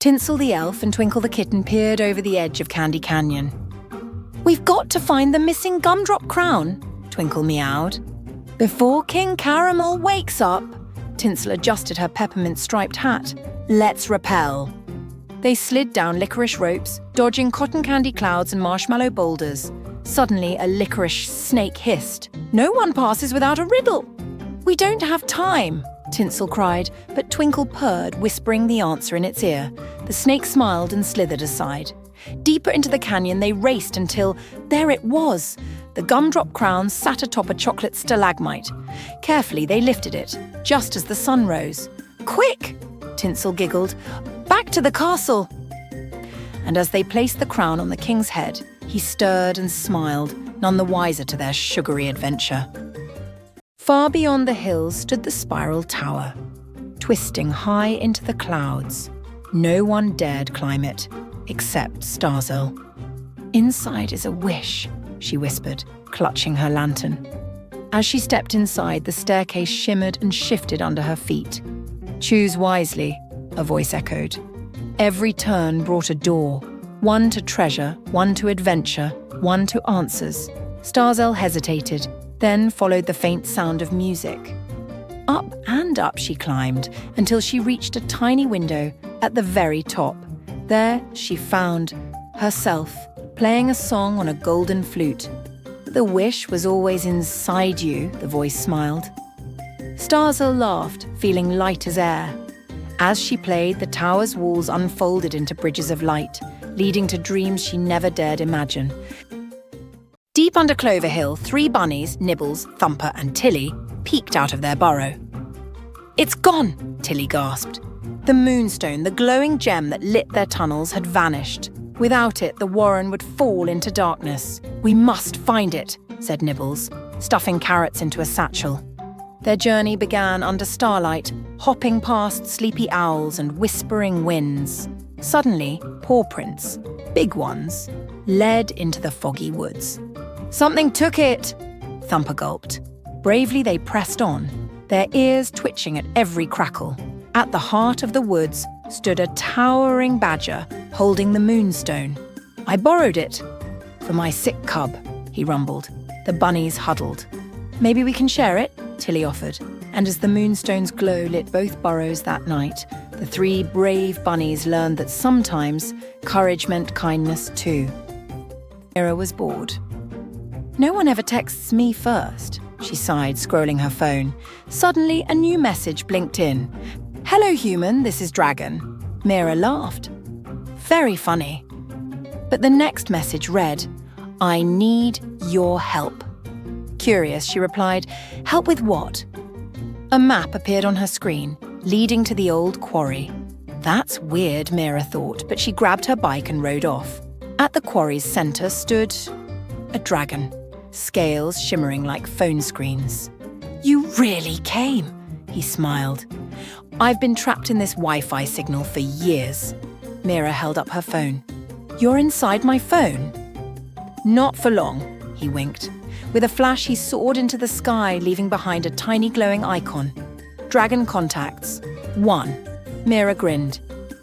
Tinsel the elf and Twinkle the kitten peered over the edge of Candy Canyon. "We've got to find the missing gumdrop crown," Twinkle meowed. "Before King Caramel wakes up," Tinsel adjusted her peppermint-striped hat. "Let's rappel." They slid down licorice ropes, dodging cotton candy clouds and marshmallow boulders. Suddenly, a licorice snake hissed. "No one passes without a riddle." "We don't have time," Tinsel cried, but Twinkle purred, whispering the answer in its ear. The snake smiled and slithered aside. Deeper into the canyon they raced until there it was. The gumdrop crown sat atop a chocolate stalagmite. Carefully they lifted it, just as the sun rose. "Quick!" Tinsel giggled. "Back to the castle!" And as they placed the crown on the king's head, he stirred and smiled, none the wiser to their sugary adventure. Far beyond the hills stood the spiral tower, twisting high into the clouds. No one dared climb it, except Starzl. "Inside is a wish," she whispered, clutching her lantern. As she stepped inside, the staircase shimmered and shifted under her feet. "Choose wisely," a voice echoed. Every turn brought a door, one to treasure, one to adventure, one to answers. Starzl hesitated, then followed the faint sound of music. Up and up she climbed until she reached a tiny window at the very top. There she found herself playing a song on a golden flute. "The wish was always inside you," the voice smiled. Starzl laughed, feeling light as air. As she played, the tower's walls unfolded into bridges of light, leading to dreams she never dared imagine. Deep under Clover Hill, 3 bunnies, Nibbles, Thumper and Tilly, peeked out of their burrow. "It's gone!" Tilly gasped. The moonstone, the glowing gem that lit their tunnels, had vanished. Without it, the warren would fall into darkness. "We must find it," said Nibbles, stuffing carrots into a satchel. Their journey began under starlight, hopping past sleepy owls and whispering winds. Suddenly, paw prints, big ones, led into the foggy woods. "Something took it," Thumper gulped. Bravely they pressed on, their ears twitching at every crackle. At the heart of the woods stood a towering badger holding the moonstone. "I borrowed it." "For my sick cub," he rumbled. The bunnies huddled. "Maybe we can share it," Tilly offered. And as the moonstone's glow lit both burrows that night, the 3 brave bunnies learned that sometimes courage meant kindness too. Mira was bored. "No one ever texts me first," she sighed, scrolling her phone. Suddenly, a new message blinked in. "Hello, human, this is Dragon." Mira laughed. Very funny. But the next message read, "I need your help." Curious, she replied, "Help with what?" A map appeared on her screen, leading to the old quarry. That's weird, Mira thought, but she grabbed her bike and rode off. At the quarry's centre stood a dragon, scales shimmering like phone screens. "You really came," he smiled. "I've been trapped in this Wi-Fi signal for years." Mira held up her phone. "You're inside my phone?" "Not for long," he winked. With a flash, he soared into the sky, leaving behind a tiny glowing icon. "Dragon contacts. 1. Mira grinned.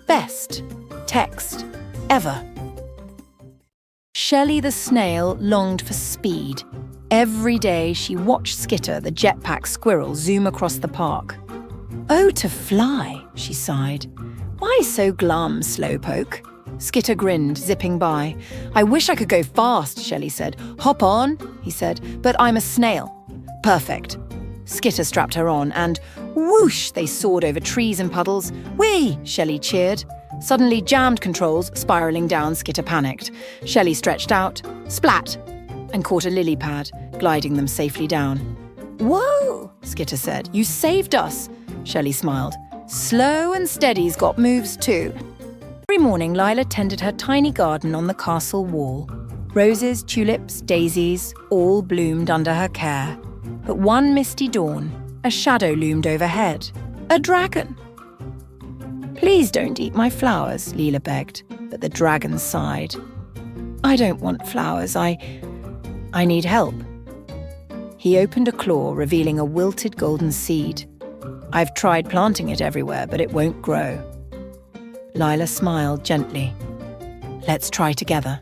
"Best text ever." Shelley the snail longed for speed. Every day she watched Skitter, the jetpack squirrel, zoom across the park. "Oh, to fly," she sighed. "Why so glum, slowpoke?" Skitter grinned, zipping by. "I wish I could go fast," Shelley said. "Hop on," he said, "but I'm a snail." "Perfect." Skitter strapped her on and whoosh, they soared over trees and puddles. "Whee!" Shelley cheered. Suddenly jammed controls, spiralling down, Skitter panicked. Shelley stretched out, splat, and caught a lily pad, gliding them safely down. "Whoa," Skitter said. "You saved us." Shelley smiled. "Slow and steady's got moves too." Every morning, Lila tended her tiny garden on the castle wall. Roses, tulips, daisies, all bloomed under her care. But one misty dawn, a shadow loomed overhead. A dragon. "Please don't eat my flowers," Lila begged, but the dragon sighed. "I don't want flowers, I need help." He opened a claw, revealing a wilted golden seed. "I've tried planting it everywhere, but it won't grow." Lila smiled gently. Let's try together.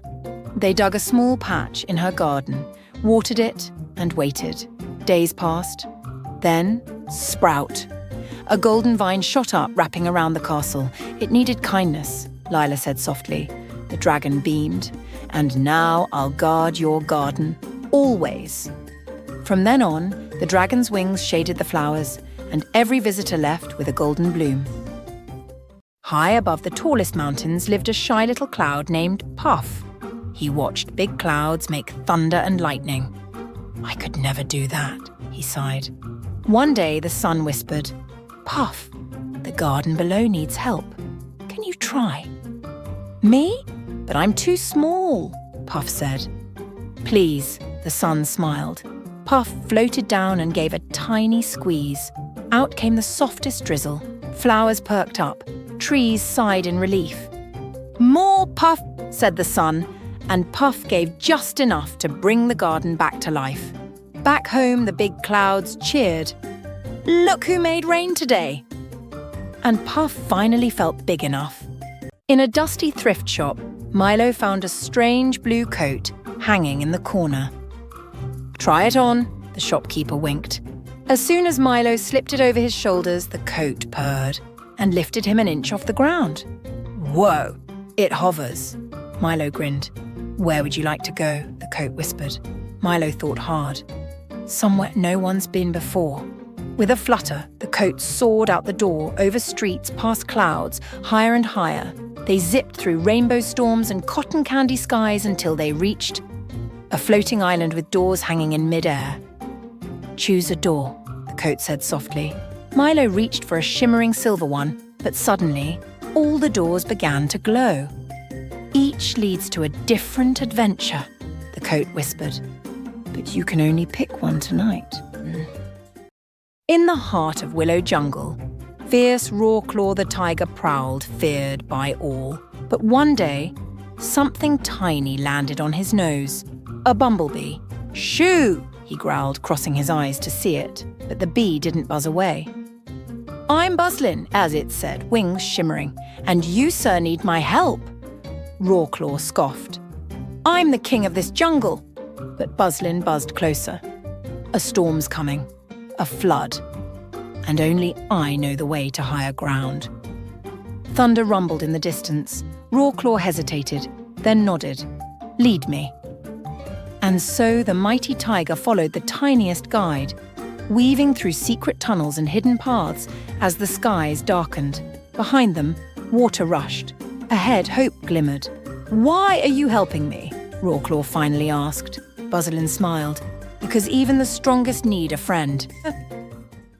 They dug a small patch in her garden, watered it, and waited. Days passed. Then, sprout. A golden vine shot up, wrapping around the castle. It needed kindness, Lila said softly. The dragon beamed. And now I'll guard your garden, always. From then on, the dragon's wings shaded the flowers, and every visitor left with a golden bloom. High above the tallest mountains lived a shy little cloud named Puff. He watched big clouds make thunder and lightning. I could never do that, he sighed. One day the sun whispered, Puff, the garden below needs help. Can you try? Me? But I'm too small, Puff said. Please, the sun smiled. Puff floated down and gave a tiny squeeze. Out came the softest drizzle. Flowers perked up. Trees sighed in relief. More Puff, said the sun, and Puff gave just enough to bring the garden back to life. Back home, the big clouds cheered. Look who made rain today! And Puff finally felt big enough. In a dusty thrift shop, Milo found a strange blue coat hanging in the corner. Try it on, the shopkeeper winked. As soon as Milo slipped it over his shoulders, the coat purred and lifted him an inch off the ground. Whoa, it hovers. Milo grinned. Where would you like to go? The coat whispered. Milo thought hard. Somewhere no one's been before. With a flutter, the coat soared out the door, over streets, past clouds, higher and higher. They zipped through rainbow storms and cotton candy skies until they reached a floating island with doors hanging in midair. Choose a door, the coat said softly. Milo reached for a shimmering silver one, but suddenly, all the doors began to glow. Each leads to a different adventure, the coat whispered. But you can only pick one tonight. In the heart of Willow Jungle, fierce Rawclaw the tiger prowled, feared by all. But one day, something tiny landed on his nose. A bumblebee. Shoo! He growled, crossing his eyes to see it. But the bee didn't buzz away. I'm Buzzlin, as it said, wings shimmering. And you, sir, need my help. Rawclaw scoffed. I'm the king of this jungle. But Buzzlin buzzed closer. A storm's coming. A flood. And only I know the way to higher ground. Thunder rumbled in the distance. Rawclaw hesitated, then nodded. Lead me. And so the mighty tiger followed the tiniest guide, weaving through secret tunnels and hidden paths as the skies darkened. Behind them, water rushed. Ahead, hope glimmered. Why are you helping me? Rawclaw finally asked. Buzzlin smiled. Because even the strongest need a friend.